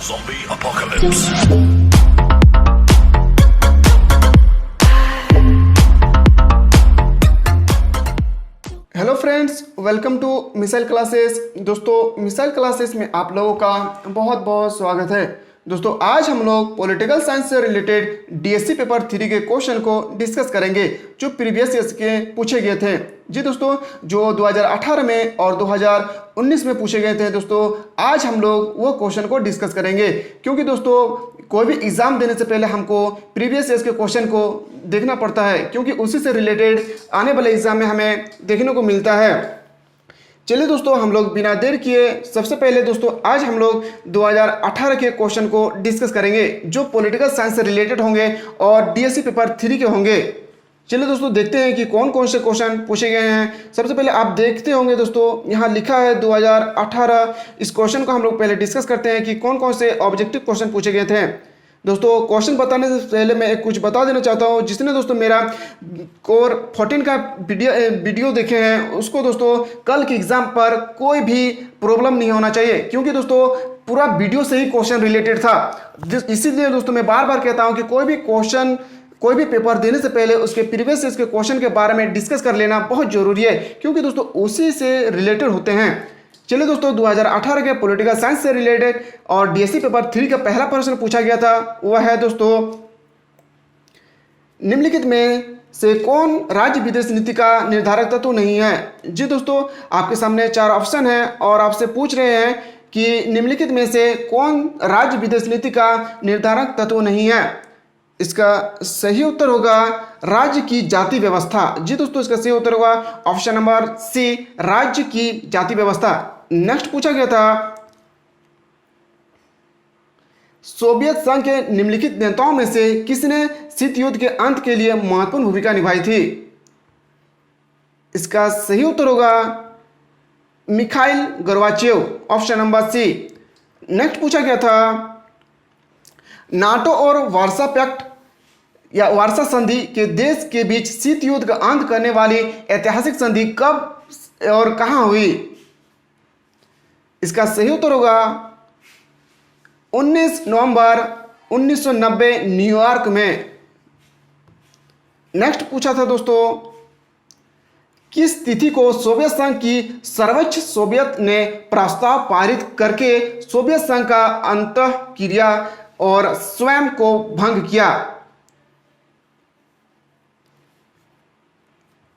Zombie apocalypse. Hello friends, welcome to missile classes. दोस्तों, missile classes में आप लोगों का बहुत बहुत स्वागत है। दोस्तों, आज हम लोग पॉलिटिकल साइंस से रिलेटेड डीएससी पेपर 3 के क्वेश्चन को डिस्कस करेंगे जो प्रीवियस ईयर्स के पूछे गए थे। जी दोस्तों, जो 2018 में और 2019 में पूछे गए थे। दोस्तों, आज हम लोग वो क्वेश्चन को डिस्कस करेंगे, क्योंकि दोस्तों कोई भी एग्जाम देने से पहले हमको प्रीवियस ईयर्स के क्वेश्चन को देखना पड़ता है, क्योंकि उसी से रिलेटेड आने वाले एग्जाम में हमें देखने को मिलता है। चलिए दोस्तों, हम लोग बिना देर किए सबसे पहले दोस्तों आज हम लोग 2018 के क्वेश्चन को डिस्कस करेंगे जो पॉलिटिकल साइंस से रिलेटेड होंगे और डीएससी पेपर 3 के होंगे। चलिए दोस्तों, देखते हैं कि कौन कौन से क्वेश्चन पूछे गए हैं। सबसे पहले आप देखते होंगे दोस्तों, यहाँ लिखा है 2018। इस क्वेश्चन को हम लोग पहले डिस्कस करते हैं कि कौन कौन से ऑब्जेक्टिव क्वेश्चन पूछे गए थे। दोस्तों, क्वेश्चन बताने से पहले मैं एक कुछ बता देना चाहता हूँ। जिसने दोस्तों मेरा कोर 14 का वीडियो देखे हैं, उसको दोस्तों कल के एग्जाम पर कोई भी प्रॉब्लम नहीं होना चाहिए, क्योंकि दोस्तों पूरा वीडियो से ही क्वेश्चन रिलेटेड था। इसीलिए दोस्तों मैं बार बार कहता हूँ कि कोई भी पेपर देने से पहले उसके प्रीवियस ईयर के क्वेश्चन के बारे में डिस्कस कर लेना बहुत जरूरी है, क्योंकि दोस्तों उसी से रिलेटेड होते हैं। चलिए दोस्तों, 2018 के पॉलिटिकल साइंस से रिलेटेड और डीएससी पेपर 3 का पहला प्रश्न पूछा गया था। वह है दोस्तों, निम्नलिखित में से कौन राज्य विदेश नीति का निर्धारक तत्व नहीं है। जी दोस्तों, आपके सामने 4 ऑप्शन है और आपसे पूछ रहे हैं कि निम्नलिखित में से कौन राज्य विदेश नीति का निर्धारक तत्व नहीं है। इसका सही उत्तर होगा राज्य की जाति व्यवस्था। जी दोस्तों, इसका सही उत्तर होगा ऑप्शन नंबर सी, राज्य की जाति व्यवस्था। नेक्स्ट पूछा गया था, सोवियत संघ के निम्नलिखित नेताओं में से किसने शीत युद्ध के अंत के लिए महत्वपूर्ण भूमिका निभाई थी। इसका सही उत्तर होगा Mikhail Gorbachev, option number C. Next पूछा गया था, नाटो और वार्सा पैक्ट या वार्सा संधि के देश के बीच शीत युद्ध का अंत करने वाली ऐतिहासिक संधि कब और कहां हुई। इसका सही उत्तर होगा 19 नवंबर 1990 न्यूयॉर्क में। नेक्स्ट पूछा था दोस्तों, किस तिथि को सोवियत संघ की सर्वोच्च सोवियत ने प्रस्ताव पारित करके सोवियत संघ का अंतःक्रिया और स्वयं को भंग किया।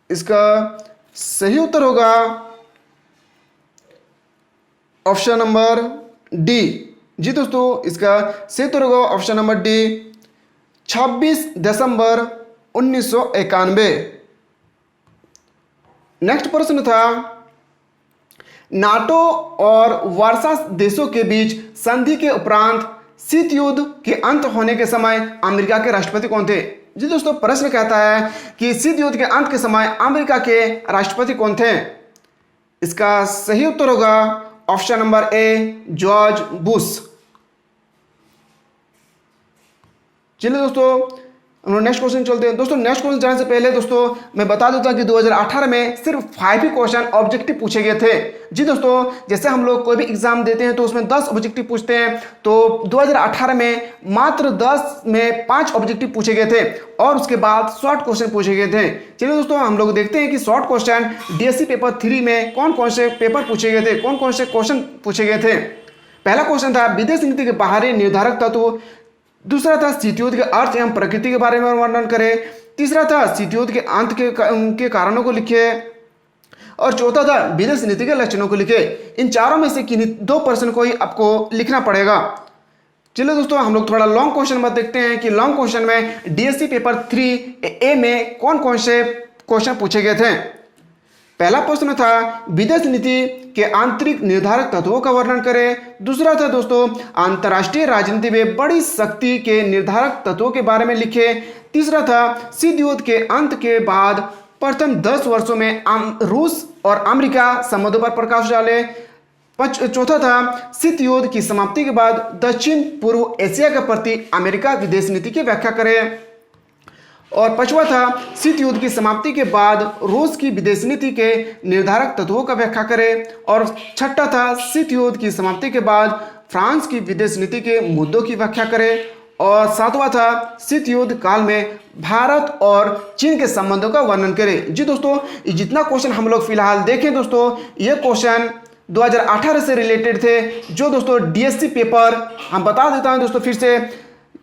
इसका सही उत्तर होगा ऑप्शन नंबर डी। जी दोस्तों, इसका सही उत्तर होगा ऑप्शन नंबर डी, 26 दिसंबर 1991। नेक्स्ट प्रश्न था, नाटो और वार्सा देशों के बीच संधि के उपरांत शीत युद्ध के अंत होने के समय अमेरिका के राष्ट्रपति कौन थे। जी दोस्तों, प्रश्न कहता है कि शीत युद्ध के अंत के समय अमेरिका के राष्ट्रपति कौन थे। इसका सही उत्तर होगा option number A, George Bush. चलिए दोस्तों, हम लोग नेक्स्ट क्वेश्चन चलते हैं। दोस्तों, नेक्स्ट क्वेश्चन जाने से पहले दोस्तों मैं बता देता हूं कि 2018 में सिर्फ 5 ही क्वेश्चन ऑब्जेक्टिव पूछे गए थे। जी दोस्तों, जैसे हम लोग कोई भी एग्जाम देते हैं तो उसमें 10 ऑब्जेक्टिव पूछते हैं, तो 2018 में मात्र 10 में 5 ऑब्जेक्टिव पूछे गए थे और उसके बाद शॉर्ट क्वेश्चन पूछे गए थे। चलिए दोस्तों, हम लोग देखते हैं कि शॉर्ट क्वेश्चन डीएससी पेपर 3 में कौन कौन से पेपर पूछे गए थे, कौन कौन से क्वेश्चन पूछे गए थे। पहला क्वेश्चन था विदेश नीति के बाहरी निर्धारक तत्व। दूसरा था शीत युद्ध के अर्थ एवं प्रकृति के बारे में वर्णन करें। तीसरा था शीत युद्ध के अंत के कारणों को लिखे। और चौथा था विदेश नीति के लक्षणों को लिखे। इन चारों में से किन्हीं 2 प्रश्न को ही आपको लिखना पड़ेगा। चलिए दोस्तों, हम लोग थोड़ा लॉन्ग क्वेश्चन में देखते हैं कि लॉन्ग क्वेश्चन में डीएससी पेपर 3A में कौन कौन से क्वेश्चन पूछे गए थे। पहला प्रश्न था विदेश नीति के आंतरिक निर्धारक तत्वों का वर्णन करें। दूसरा था दोस्तों अंतर्राष्ट्रीय राजनीति में बड़ी शक्ति के निर्धारक तत्वों के बारे में लिखे। तीसरा था शीत युद्ध के अंत के बाद प्रथम 10 वर्षों में रूस और अमेरिका संबंधों पर प्रकाश डाले। चौथा था शीत युद्ध की समाप्ति के बाद दक्षिण पूर्व एशिया के प्रति अमेरिका विदेश नीति की व्याख्या करें। और पांचवा था शीत युद्ध की समाप्ति के बाद रूस की विदेश नीति के निर्धारक तत्वों का व्याख्या करें। और छठा था शीत युद्ध की समाप्ति के बाद फ्रांस की विदेश नीति के मुद्दों की व्याख्या करें। और सातवां था शीत युद्ध काल में भारत और चीन के संबंधों का वर्णन करें। जी दोस्तों, ये जितना क्वेश्चन हम लोग फिलहाल देखें दोस्तों, ये क्वेश्चन 2018 से रिलेटेड थे। जो दोस्तों डीएससी पेपर, हम बता देता हूं दोस्तों फिर से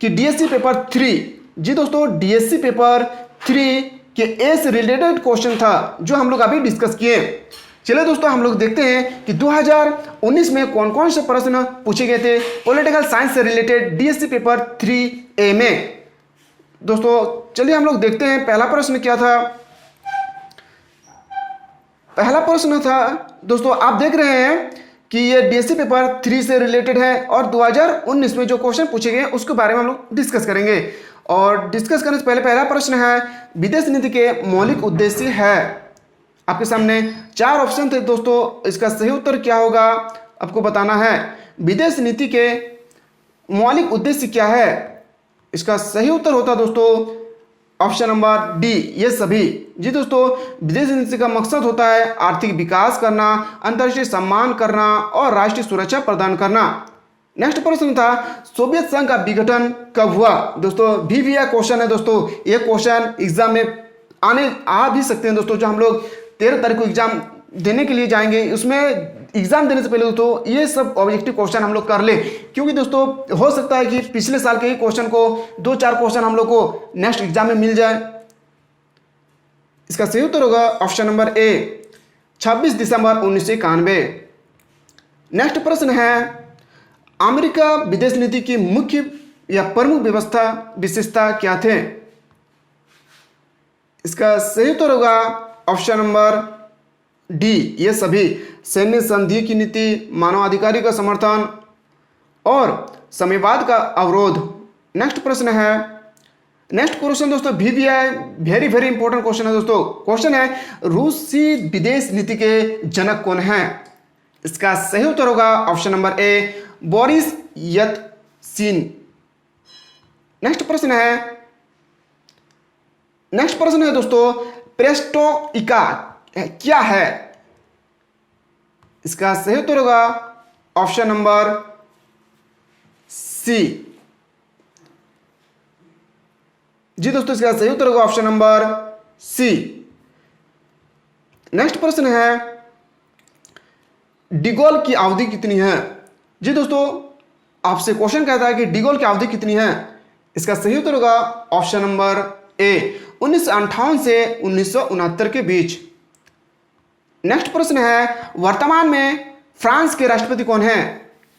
कि डीएससी पेपर 3, जी दोस्तों डीएससी पेपर 3 के ए से रिलेटेड क्वेश्चन था जो हम लोग अभी डिस्कस किए। चलिए दोस्तों हम लोग देखते हैं कि 2019 में कौन कौन से प्रश्न पूछे गए थे पॉलिटिकल साइंस से रिलेटेड डीएससी पेपर 3A में। दोस्तों चलिए हम लोग देखते हैं पहला प्रश्न क्या था। पहला प्रश्न था दोस्तों, आप देख रहे हैं कि ये डीएससी पेपर 3 से रिलेटेड है और 2019 में जो क्वेश्चन पूछे गए उसके बारे में हम लोग डिस्कस करेंगे। और डिस्कस करने से पहले पहला प्रश्न है, विदेश नीति के मौलिक उद्देश्य है। आपके सामने 4 ऑप्शन थे दोस्तों, इसका सही उत्तर क्या होगा आपको बताना है। विदेश नीति के मौलिक उद्देश्य क्या है, इसका सही उत्तर होता दोस्तों ऑप्शन नंबर डी, ये सभी। जी दोस्तों, विदेश नीति का मकसद होता है आर्थिक विकास करना, अंतर्राष्ट्रीय सम्मान करना और राष्ट्रीय सुरक्षा प्रदान करना। नेक्स्ट प्रश्न था, सोवियत संघ का विघटन कब हुआ। दोस्तों VVI क्वेश्चन है दोस्तों, ये क्वेश्चन एग्जाम में आ भी सकते हैं दोस्तों। जो हम लोग 13 तारीख को एग्जाम देने के लिए जाएंगे, उसमें एग्जाम देने से पहले दोस्तों ये सब ऑब्जेक्टिव क्वेश्चन हम लोग कर ले, क्योंकि दोस्तों हो सकता है कि पिछले साल के ही क्वेश्चन को 2-4 क्वेश्चन हम लोग को नेक्स्ट एग्जाम में मिल जाए। इसका सही उत्तर होगा option number A, 26 December 1991। Next प्रश्न है, अमेरिका विदेश नीति की मुख्य या प्रमुख विशेषता क्या थे। इसका सही उत्तर होगा ऑप्शन नंबर डी, ये सभी। सैन्य संधि की नीति, मानवाधिकारी का समर्थन और साम्यवाद का अवरोध। नेक्स्ट प्रश्न है, नेक्स्ट क्वेश्चन दोस्तों VVI very very important question है दोस्तों। क्वेश्चन है, रूसी विदेश नीति के जनक कौन है। इसका सही उत्तर होगा option number A, Boris Yeltsin. Next प्रश्न है दोस्तों, पेरेस्ट्रोइका क्या है। इसका सही उत्तर होगा ऑप्शन नंबर सी। जी दोस्तों, इसका सही उत्तर होगा ऑप्शन नंबर सी। नेक्स्ट प्रश्न है, डिगोल की अवधि कितनी है। जी दोस्तों, आपसे क्वेश्चन कहता है कि डिगोल की अवधि कितनी है। इसका सही उत्तर होगा ऑप्शन नंबर ए, 1958 से 1969 के बीच। नेक्स्ट प्रश्न है, वर्तमान में फ्रांस के राष्ट्रपति कौन है।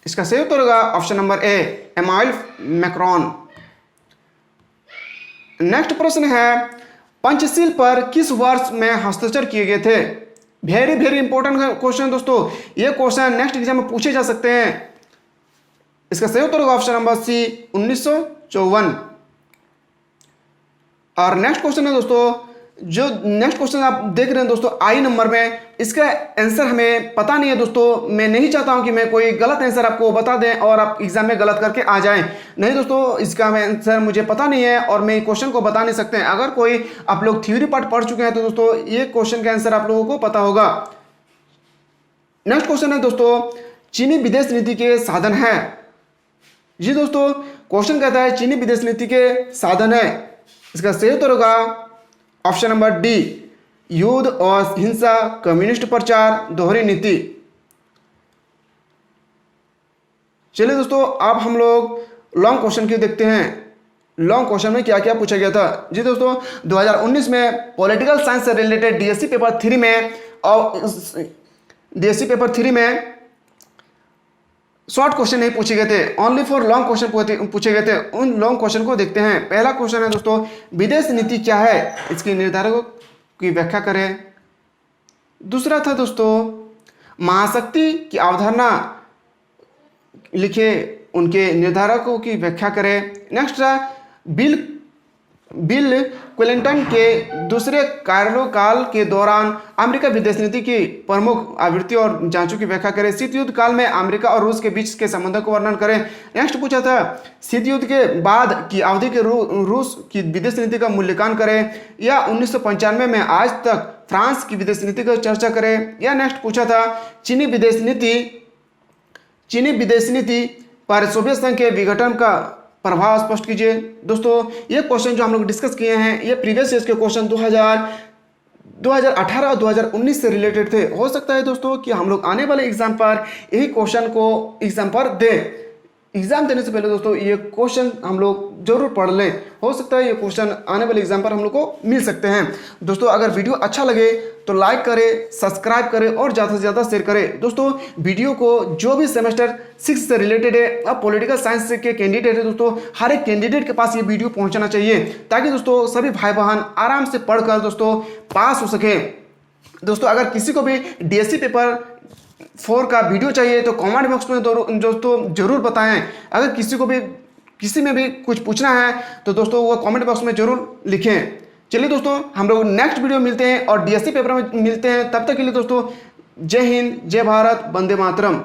इसका सही उत्तर होगा option number A, Emmanuel Macron. Next प्रश्न है, पंचशील पर किस वर्ष में हस्ताक्षर किए गए थे। वेरी वेरी इंपॉर्टेंट क्वेश्चन दोस्तों, ये क्वेश्चन नेक्स्ट एग्जाम में पूछे जा सकते हैं। इसका सही उत्तर होगा ऑप्शन नंबर सी, 1954। और नेक्स्ट क्वेश्चन है दोस्तों, जो नेक्स्ट क्वेश्चन आप देख रहे हैं दोस्तों आई नंबर में, इसका आंसर हमें पता नहीं है दोस्तों। मैं नहीं चाहता हूं कि मैं कोई गलत आंसर आपको बता दें और आप एग्जाम में गलत करके आ जाएं। नहीं दोस्तों, इसका आंसर मुझे पता नहीं है और मैं क्वेश्चन को बता नहीं सकते हैं। अगर कोई आप लोग थ्योरी पार्ट पढ़ चुके हैं तो दोस्तों ये क्वेश्चन का आंसर आप लोगों को पता होगा। नेक्स्ट क्वेश्चन है दोस्तों, चीनी विदेश नीति के साधन है। जी दोस्तों, क्वेश्चन कहता है चीनी विदेश नीति के साधन है। इसका सही उत्तर होगा ऑप्शन नंबर डी, युद्ध और हिंसा, कम्युनिस्ट प्रचार, दोहरी नीति। चलिए दोस्तों, अब हम लोग लॉन्ग क्वेश्चन की देखते हैं। लॉन्ग क्वेश्चन में क्या क्या पूछा गया था। जी दोस्तों, 2019 में पॉलिटिकल साइंस से रिलेटेड डीएससी पेपर 3 में और डीएससी पेपर 3 में शॉर्ट क्वेश्चन नहीं पूछे गए थे, ओनली फॉर लॉन्ग क्वेश्चन पूछे गए थे। उन लॉन्ग क्वेश्चन को देखते हैं। पहला क्वेश्चन है दोस्तों, विदेश नीति क्या है, इसके निर्धारकों की व्याख्या करें। दूसरा था दोस्तों, महाशक्ति की अवधारणा लिखे, उनके निर्धारकों की व्याख्या करें। नेक्स्ट था, बिल बिल क्लिंटन के दूसरे कार्यकाल के दौरान अमेरिका विदेश नीति की प्रमुख आवृत्ति और जांचों की व्याख्या करें। शीत युद्ध काल में अमेरिका और रूस के बीच के संबंधों को वर्णन करें। नेक्स्ट पूछा था, शीत युद्ध के बाद की अवधि के रूस की विदेश नीति का मूल्यांकन करें, या 1995 में आज तक फ्रांस की विदेश नीति का चर्चा करें। या नेक्स्ट पूछा था, चीनी विदेश नीति पर सोवियत संघ के विघटन का प्रभाव स्पष्ट कीजिए। दोस्तों ये क्वेश्चन जो हम लोग डिस्कस किए हैं ये प्रीवियस ईयर्स के क्वेश्चन 2018 और 2019 से रिलेटेड थे। हो सकता है दोस्तों कि हम लोग आने वाले एग्जाम पर यही क्वेश्चन को एग्जाम पर दें। एग्जाम देने से पहले दोस्तों ये क्वेश्चन हम लोग जरूर पढ़ लें, हो सकता है ये क्वेश्चन आने वाले एग्जाम पर हम लोग को मिल सकते हैं। दोस्तों अगर वीडियो अच्छा लगे तो लाइक करें, सब्सक्राइब करें और ज़्यादा से ज़्यादा शेयर करें। दोस्तों वीडियो को जो भी सेमेस्टर 6 से रिलेटेड है, अब पॉलिटिकल साइंस के कैंडिडेट है दोस्तों, हर एक कैंडिडेट के पास ये वीडियो पहुंचना चाहिए, ताकि दोस्तों सभी भाई बहन आराम से पढ़कर दोस्तों पास हो सके। दोस्तों अगर किसी को भी डीएससी पेपर 4 का वीडियो चाहिए तो कमेंट बॉक्स में दोस्तों जरूर बताएं। अगर किसी में भी कुछ पूछना है तो दोस्तों वो कमेंट बॉक्स में जरूर लिखें। चलिए दोस्तों हम लोग नेक्स्ट वीडियो मिलते हैं और डीएससी पेपर में मिलते हैं। तब तक के लिए दोस्तों जय हिंद, जय भारत, वंदे मातरम।